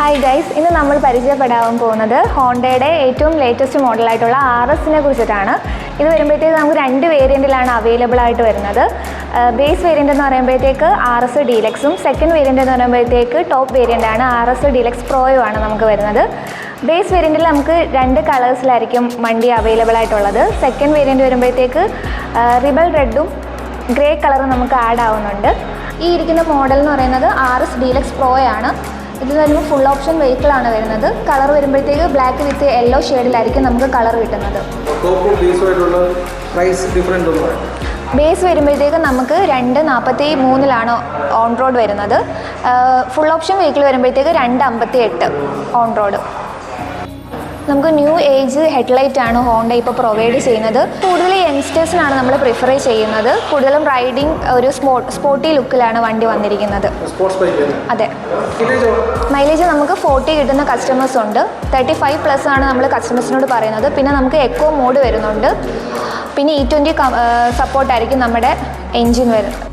Hi guys, ഇന്ന് നമ്മൾ പരിചയപ്പെടാൻ പോകുന്നത് ഹോണ്ടയുടെ ഏറ്റവും ലേറ്റസ്റ്റ് മോഡലായിട്ടുള്ള RSനെ കുറിച്ചിട്ടാണ്. ഇത് വരുമ്പോഴത്തേക്ക് നമുക്ക് രണ്ട് വേരിയൻറ്റിലാണ് അവൈലബിൾ ആയിട്ട് വരുന്നത്. ബേസ് വേരിയൻ്റ് എന്ന് പറയുമ്പോഴത്തേക്ക് RS ഡീലക്സും, സെക്കൻഡ് വേരിയൻ്റ് എന്ന് പറയുമ്പോഴത്തേക്ക് ടോപ്പ് വേരിയൻ്റാണ് RS ഡീലക്സ് പ്രോയുമാണ് നമുക്ക് വരുന്നത്. ബേസ് വേരിയൻറ്റിൽ നമുക്ക് രണ്ട് കളേഴ്സിലായിരിക്കും വണ്ടി അവൈലബിൾ ആയിട്ടുള്ളത്. സെക്കൻഡ് വേരിയൻറ്റ് വരുമ്പോഴത്തേക്ക് റിബൽ റെഡും ഗ്രേ കളറും നമുക്ക് ആഡ് ആവുന്നുണ്ട്. ഈ ഇരിക്കുന്ന മോഡൽ എന്ന് പറയുന്നത് RS ഡീലക്സ് പ്രോയാണ്. ഇത് വരുമ്പോൾ ഫുൾ ഓപ്ഷൻ വെഹിക്കിളാണ് വരുന്നത്. കളർ വരുമ്പോഴത്തേക്ക് ബ്ലാക്ക് വിത്ത് യെല്ലോ ഷെയ്ഡിലായിരിക്കും നമുക്ക് കളർ കിട്ടുന്നത്. ബേസ് വരുമ്പോഴത്തേക്ക് നമുക്ക് 243 ഓൺ റോഡ് വരുന്നത്. ഫുൾ ഓപ്ഷൻ വെഹിക്കിൾ വരുമ്പോഴത്തേക്ക് 258 ഓൺ റോഡ്. നമുക്ക് ന്യൂ ഏജ് ഹെഡ്ലൈറ്റാണ് ഹോണ്ട ഇപ്പോൾ പ്രൊവൈഡ് ചെയ്യുന്നത്. കൂടുതൽ യങ്സ്റ്റേഴ്സിനാണ് നമ്മൾ പ്രിഫർ ചെയ്യുന്നത്. കൂടുതലും റൈഡിങ് ഒരു സ്പോർട്ടി ലുക്കിലാണ് വണ്ടി വന്നിരിക്കുന്നത്. അതെ, മൈലേജ് നമുക്ക് 40 കിട്ടുന്ന കസ്റ്റമേഴ്സ് ഉണ്ട്. 35+ ആണ് നമ്മൾ കസ്റ്റമേഴ്സിനോട് പറയുന്നത്. പിന്നെ നമുക്ക് എക്കോ മോഡ് വരുന്നുണ്ട്. പിന്നെ E20 സപ്പോർട്ടായിരിക്കും നമ്മുടെ എൻജിൻ വരുന്നത്.